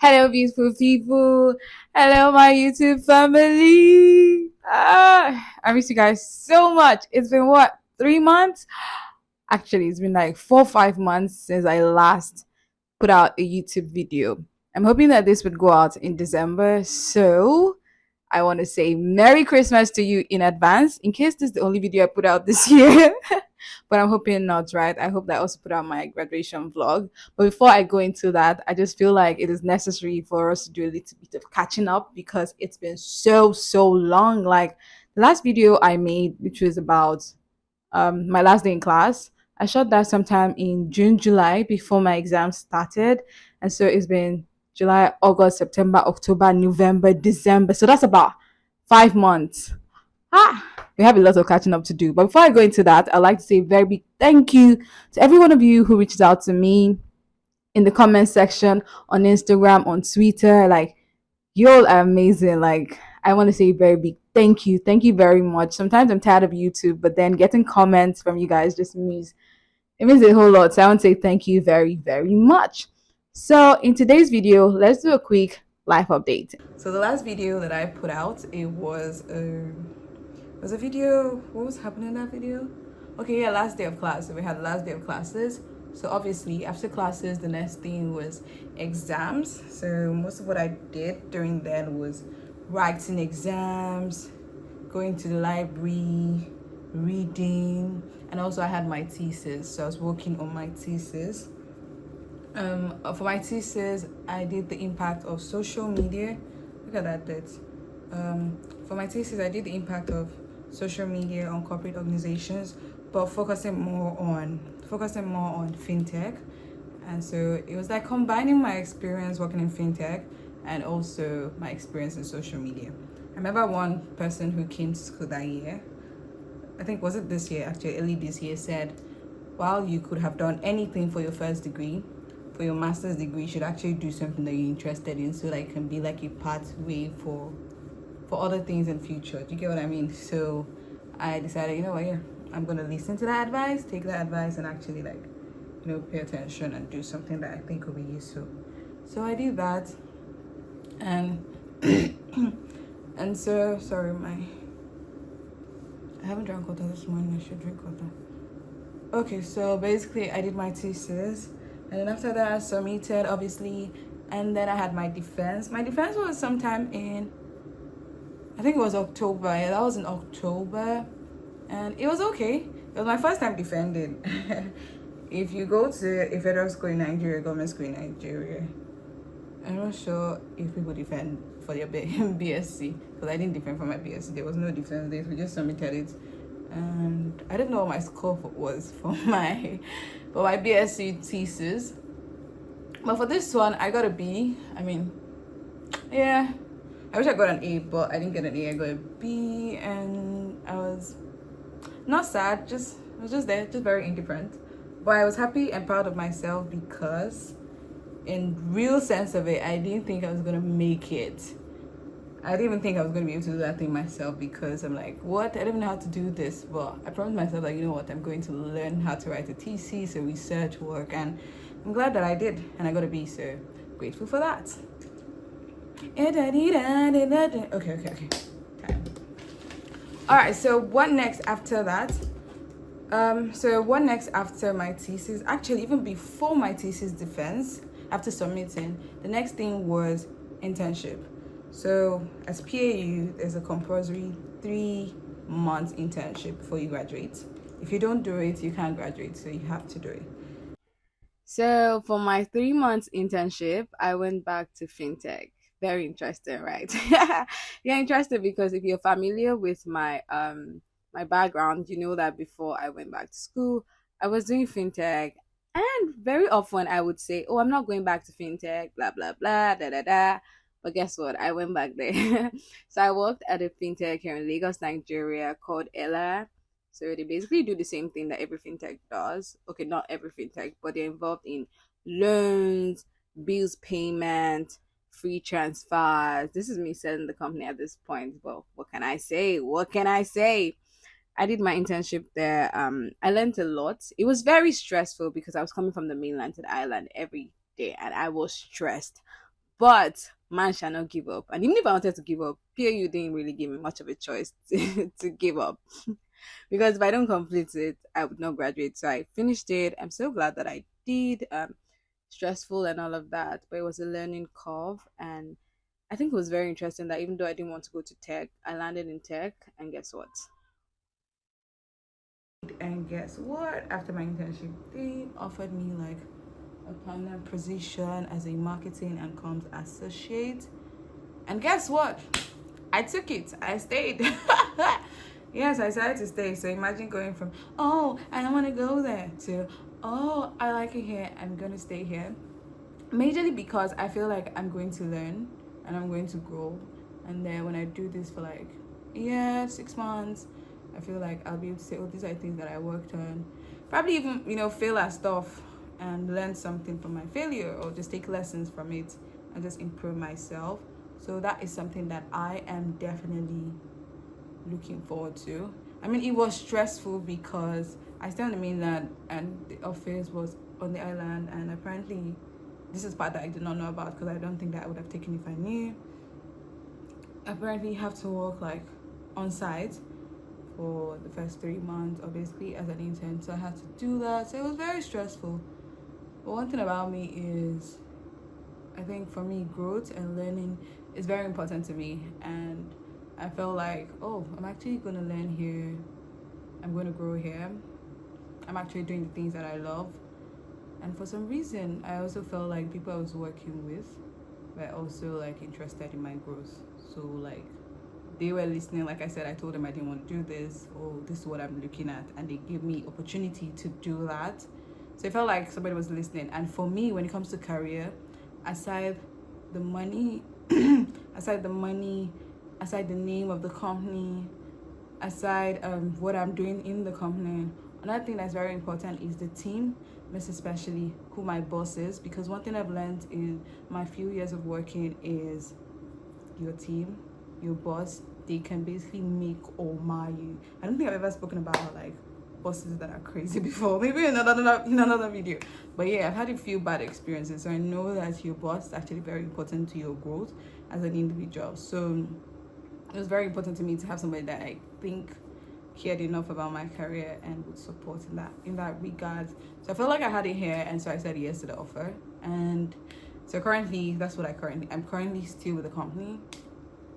Hello, beautiful people. Hello, my YouTube family. I miss you guys so much. It's been what, 3 months? Actually, it's been like 4 or 5 months since I last put out a YouTube video. I'm hoping that this would go out in December. So I want to say Merry Christmas to you in advance, in case this is the only video I put out this year. But I'm hoping not, right? I hope that I also put out my graduation vlog. But before I go into that, I just feel like it is necessary for us to do a little bit of catching up because it's been so long. Like the last video I made, which was about my last day in class, I shot that sometime in June, July before my exams started. And so it's been July, August, September, October, November, December. So that's about 5 months. We have a lot of catching up to do. But before I go into that, I'd like to say a very big thank you to every one of you who reached out to me in the comment section, on Instagram, on Twitter. Like, you all are amazing. Like, I want to say a very big thank you. Thank you very much. Sometimes I'm tired of YouTube, but then getting comments from you guys just means it means a whole lot. So I want to say thank you very much. So in today's video, let's do a quick life update. So the last video that I put out, it was a video. What was happening in that video? Okay, yeah, last day of class. So we had the last day of classes. So obviously after classes, the next thing was exams. So most of what I did during then was writing exams, going to the library, reading, and also I had my thesis. So I was working on my thesis. For my thesis, I did the impact of social media. Look at that date. For my thesis, I did the impact of social media on corporate organizations, but focusing more on fintech. And so it was like combining my experience working in fintech and also my experience in social media. I remember one person who came to school that year, I think was it this year actually, early this year, said, while you could have done anything for your first degree, for your master's degree, you should actually do something that you're interested in so that it can be like a pathway for other things in future. Do you get what I mean? So I decided, you know what, yeah, I'm gonna listen to that advice, take that advice, and actually like, pay attention and do something that I think will be useful. So I did that, and and so sorry, I haven't drank water this morning. I should drink water. Okay, so basically I did my thesis, and then after that I submitted, obviously, and then I had my defense. My defense was sometime in, I think it was October. Yeah, that was in October, and it was okay. It was my first time defending. If you go to a federal school in Nigeria, government school in Nigeria, I'm not sure if people defend for their BSc, because I didn't defend for my BSc. There was no defense days. We just submitted it, and I didn't know what my score was for my BSc thesis. But for this one, I got a B. I mean, yeah, I wish I got an A, but I didn't get an A. I got a B, and I was not sad. I was just there, just very indifferent. But I was happy and proud of myself because, in real sense of it, I didn't think I was gonna make it. I didn't even think I was gonna be able to do that thing myself because I'm like, what? I don't even know how to do this. But I promised myself, like, you know what? I'm going to learn how to write a thesis, a research work, and I'm glad that I did, and I got a B. So grateful for that. Okay. Time. All right. So what next after that? So what next after my thesis? Actually, even before my thesis defense, after submitting, the next thing was internship. So as PAU, there's a compulsory 3 months internship before you graduate. If you don't do it, you can't graduate, so you have to do it. So for my 3 months internship, I went back to fintech. Very interesting, right? Yeah, interesting because if you're familiar with my background, you know that before I went back to school, I was doing fintech, and very often I would say, "Oh, I'm not going back to fintech," blah blah blah, da da da. But guess what? I went back there. So I worked at a fintech here in Lagos, Nigeria, called Ella. So they basically do the same thing that every fintech does. Okay, not every fintech, but they're involved in loans, bills payment, free transfers. This is me selling the company at this point. But what can I say? What can I say? I did my internship there. I learned a lot. It was very stressful because I was coming from the mainland to the island every day, and I was stressed. But man shall not give up. And even if I wanted to give up, PAU didn't really give me much of a choice to give up. Because if I don't complete it, I would not graduate. So I finished it. I'm so glad that I did. Stressful and all of that, but it was a learning curve. And I think it was very interesting that even though I didn't want to go to tech, I landed in tech. And guess what? And guess what? After my internship, they offered me like a permanent position as a marketing and comms associate. And guess what? I took it. I stayed. Yes, I decided to stay. So imagine going from, oh, I don't want to go there, to, oh, I like it here. I'm going to stay here. Majorly because I feel like I'm going to learn and I'm going to grow. And then when I do this for like, yeah, 6 months, I feel like I'll be able to say, oh, these are things that I worked on. Probably even, fail at stuff and learn something from my failure, or just take lessons from it and just improve myself. So that is something that I am definitely looking forward to. I mean, it was stressful because I stay on the mainland and the office was on the island, and apparently this is part that I did not know about because I don't think that I would have taken if I knew. Apparently you have to work like on site for the first 3 months, obviously, as an intern. So I had to do that. So it was very stressful. But one thing about me is, I think for me, growth and learning is very important to me. And I felt like, oh, I'm actually going to learn here. I'm going to grow here. I'm actually doing the things that I love. And for some reason, I also felt like people I was working with were also like interested in my growth. So like they were listening. Like I said, I told them I didn't want to do this, or this is what I'm looking at, and they gave me opportunity to do that. So it felt like somebody was listening. And for me, when it comes to career, aside the money, aside the name of the company, aside what I'm doing in the company, another thing that's very important is the team, most especially who my boss is. Because one thing I've learned in my few years of working is your team, your boss, they can basically make or mar you. I don't think I've ever spoken about like bosses that are crazy before. Maybe in another video. But yeah, I've had a few bad experiences. So I know that your boss is actually very important to your growth as an individual. So it was very important to me to have somebody that I think cared enough about my career and would support in that regard. So I felt like I had it here, and so I said yes to the offer. And so currently, I'm currently still with the company.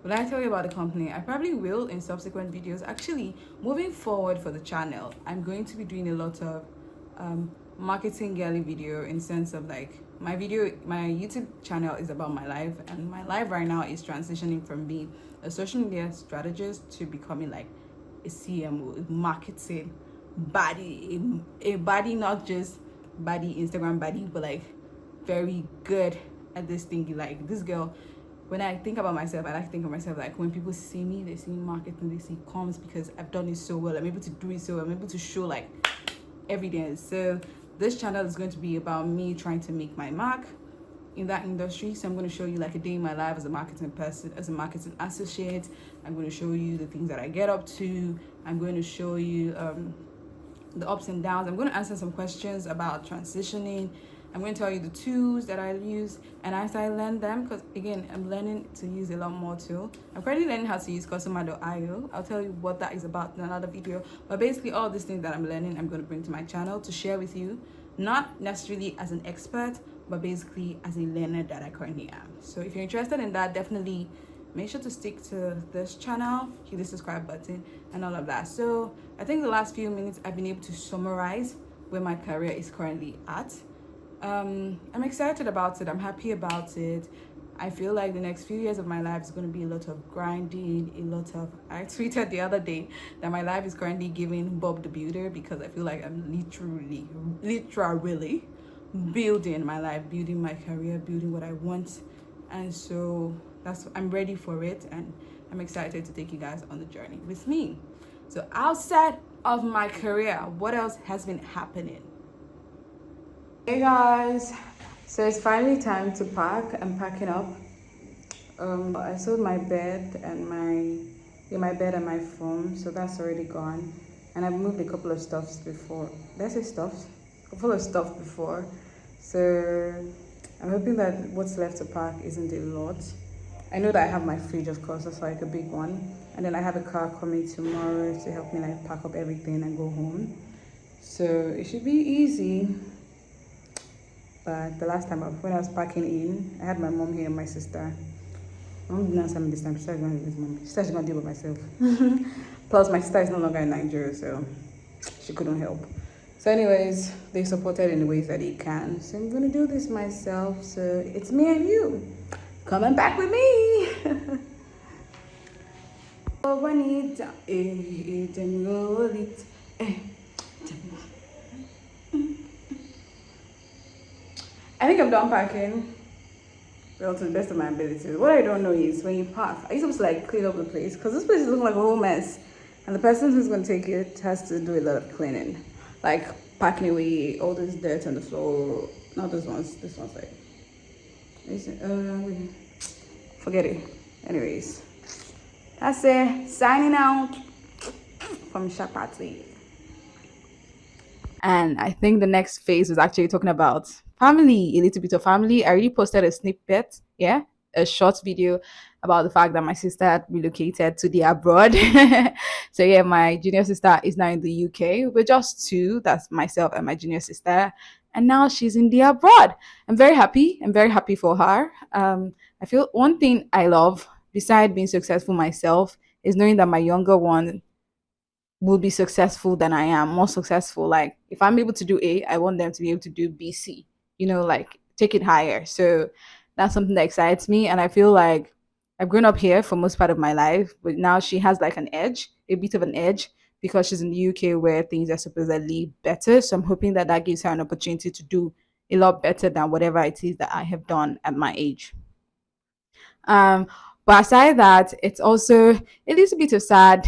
Will I tell you about the company? I probably will in subsequent videos. Actually, moving forward for the channel, I'm going to be doing a lot of marketing girly video, in sense of like my YouTube channel is about my life, and my life right now is transitioning from being a social media strategist to becoming like a CMO, a marketing body, a body, not just body, Instagram body, but like very good at this thing. Like this girl, when I think about myself, I like to think of myself like when people see me, they see marketing, they see comms, because I've done it so well. I'm able to do it so well. I'm able to show like evidence. So this channel is going to be about me trying to make my mark in that industry. So I'm going to show you like a day in my life as a marketing person, as a marketing associate. I'm going to show you the things that I get up to. I'm going to show you the ups and downs. I'm going to answer some questions about transitioning. I'm going to tell you the tools that I use, and as I learn them, because again, I'm learning to use a lot more too. I'm currently learning how to use customer.io. I'll tell you what that is about in another video. But basically, all these things that I'm learning, I'm going to bring to my channel to share with you, not necessarily as an expert, but basically as a learner that I currently am. So if you're interested in that, definitely make sure to stick to this channel, hit the subscribe button and all of that. So I think the last few minutes I've been able to summarize where my career is currently at. I'm excited about it. I'm happy about it. I feel like the next few years of my life is going to be a lot of grinding, I tweeted the other day that my life is currently giving Bob the Builder, because I feel like I'm literally building my life, building my career, building what I want. And so I'm ready for it, and I'm excited to take you guys on the journey with me. So outside of my career, what else has been happening? Hey guys, so it's finally time to pack. I'm packing up. I sold my bed and my phone, so that's already gone. And I've moved a couple of stuffs before. Did I say stuffs? A couple of stuff before. So I'm hoping that what's left to pack isn't a lot. I know that I have my fridge, of course, that's like a big one. And then I have a car coming tomorrow to help me like pack up everything and go home. So it should be easy. But the last time when I was packing in, I had my mom here and my sister. My mom didn't answer me this time. She said she's going to leave mom. She said she's going to deal with myself. Plus, my sister is no longer in Nigeria, so she couldn't help. So, anyways, they supported in the ways that they can. So I'm gonna do this myself. So it's me and you coming back with me. Oh, Juanita, eh. I think I'm done packing. Well, to the best of my ability. What I don't know is when you pack, are you supposed to like clean up the place? Because this place is looking like a whole mess. And the person who's going to take it has to do a lot of cleaning. Like packing away all this dirt on the floor. Not this one's, this one's like, forget it. Anyways, that's it. Signing out from Shapati. And I think the next phase was actually talking about family, a little bit of family. I already posted a snippet, yeah, a short video about the fact that my sister had relocated to the abroad. So yeah, my junior sister is now in the UK. We're just two. That's myself and my junior sister. And now she's in the abroad. I'm very happy. I'm very happy for her. I feel one thing I love, beside being successful myself, is knowing that my younger one will be successful than I am, more successful. Like if I'm able to do A, I want them to be able to do B, C, like take it higher. So that's something that excites me. And I feel like I've grown up here for most part of my life, but now she has like an edge, a bit of an edge because she's in the UK where things are supposedly better. So I'm hoping that that gives her an opportunity to do a lot better than whatever it is that I have done at my age. Um, but aside that, it's also a little bit of sad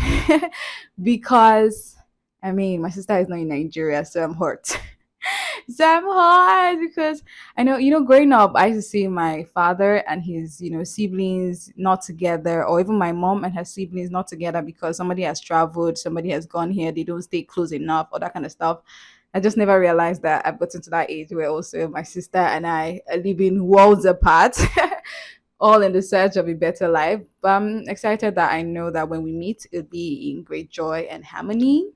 because I mean my sister is not in Nigeria, so I'm hurt. So I'm hurt because I know, growing up, I used to see my father and his, siblings not together, or even my mom and her siblings not together because somebody has traveled, somebody has gone here, they don't stay close enough, or that kind of stuff. I just never realized that I've gotten to that age where also my sister and I are living worlds apart. All in the search of a better life. But I'm excited that I know that when we meet, it'll be in great joy and harmony.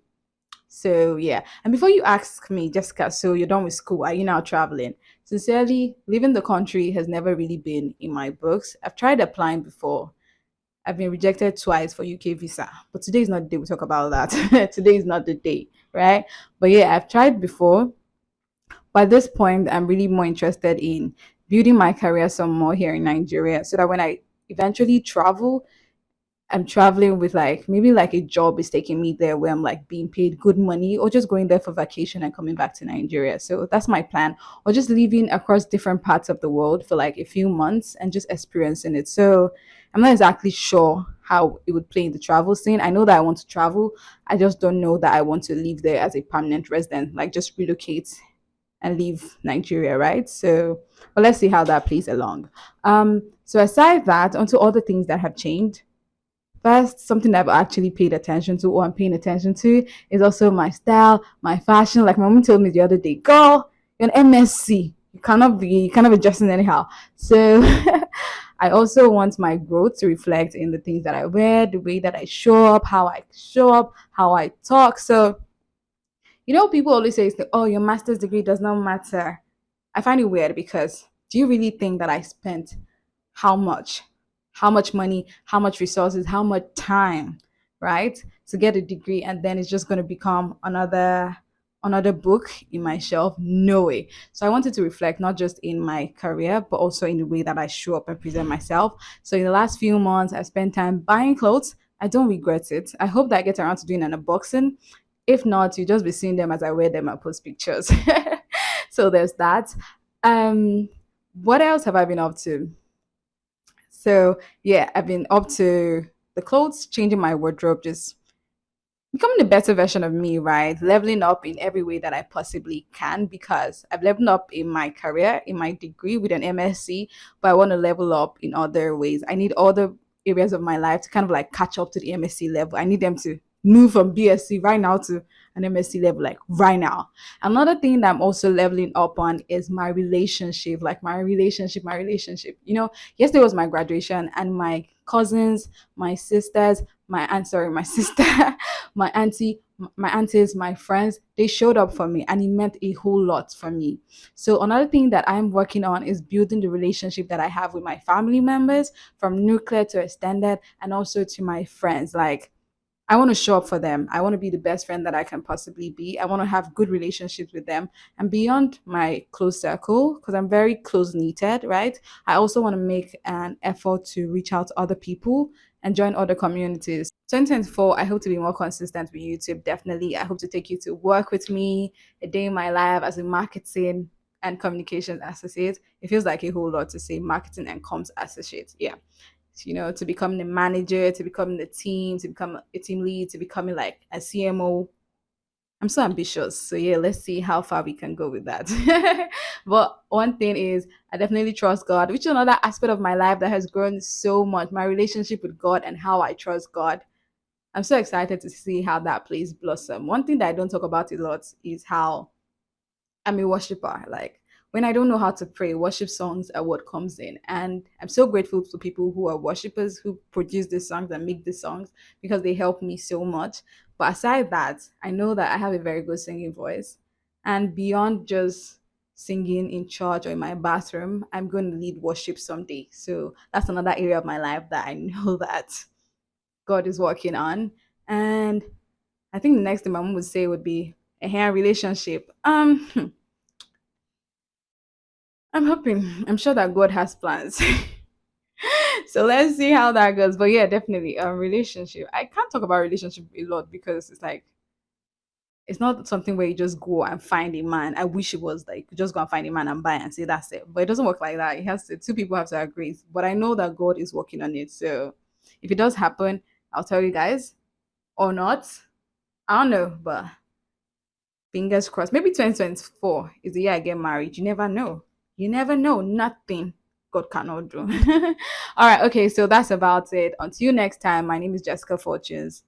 So yeah. And before you ask me, Jessica, so you're done with school, are you now traveling? Sincerely, leaving the country has never really been in my books. I've tried applying before. I've been rejected twice for UK visa. But today is not the day we talk about that. Today is not the day, right? But yeah, I've tried before. But at this point, I'm really more interested in building my career some more here in Nigeria so that when I eventually travel, I'm traveling with like maybe like a job is taking me there where I'm like being paid good money, or just going there for vacation and coming back to Nigeria. So that's my plan. Or just living across different parts of the world for like a few months and just experiencing it. So I'm not exactly sure how it would play in the travel scene. I know that I want to travel. I just don't know that I want to live there as a permanent resident, like just relocate and leave Nigeria, right? So, but let's see how that plays along. So aside that, onto other things that have changed. First, something that I've actually paid attention to, or I'm paying attention to, is also my style, my fashion. Like my mom told me the other day, girl, you're an MSc. You cannot be dressing anyhow. So I also want my growth to reflect in the things that I wear, the way that I show up, how I show up, how I talk. So people always say, oh, your master's degree does not matter. I find it weird because do you really think that I spent how much? How much money, how much resources, how much time, right? To get a degree, and then it's just going to become another book in my shelf? No way. So I wanted to reflect not just in my career, but also in the way that I show up and present myself. So in the last few months, I spent time buying clothes. I don't regret it. I hope that I get around to doing an unboxing. If not, you just be seeing them as I wear them and post pictures. So there's that. Um, what else have I been up to? So yeah, I've been up to the clothes, changing my wardrobe, just becoming a better version of me, right? Leveling up in every way that I possibly can because I've leveled up in my career, in my degree with an MSc, but I want to level up in other ways. I need other areas of my life to kind of like catch up to the MSc level. I need them to move from BSc right now to an MSc level, like right now. Another thing that I'm also leveling up on is my relationship, like my relationship. Yesterday was my graduation, and my cousins, my sisters, my aunt, sorry, my sister, my auntie, my aunties, my friends, they showed up for me, and it meant a whole lot for me. So another thing that I'm working on is building the relationship that I have with my family members, from nuclear to extended, and also to my friends. Like, I want to show up for them. I want to be the best friend that I can possibly be. I want to have good relationships with them and beyond my close circle, because I'm very close knitted, right? I also want to make an effort to reach out to other people and join other communities. 2024, I hope to be more consistent with YouTube. Definitely. I hope to take you to work with me a day in my life as a marketing and communications associate. It feels like a whole lot to say marketing and comms associate. Yeah, to becoming a manager, to becoming a team, to become a team lead, to becoming like a CMO. I'm so ambitious. So yeah, let's see how far we can go with that. But one thing is, I definitely trust God, which is another aspect of my life that has grown so much. My relationship with God and how I trust God. I'm so excited to see how that plays blossom. One thing that I don't talk about a lot is how I'm a worshiper. Like, when I don't know how to pray, worship songs are what comes in. And I'm so grateful to people who are worshipers who produce these songs and make these songs, because they help me so much. But aside that, I know that I have a very good singing voice. And beyond just singing in church or in my bathroom, I'm going to lead worship someday. So that's another area of my life that I know that God is working on. And I think the next thing my mom would say would be a hair relationship. I'm hoping. I'm sure that God has plans. So let's see how that goes. But yeah, definitely a relationship. I can't talk about relationship a lot because it's like it's not something where you just go and find a man. I wish it was like you just go and find a man and buy and say that's it. But it doesn't work like that. It has to two people have to agree. But I know that God is working on it. So if it does happen, I'll tell you guys or not. I don't know, but fingers crossed. Maybe 2024 is the year I get married. You never know. You never know. Nothing God cannot do. All right. Okay. So that's about it. Until next time, my name is Jessica Fortunes.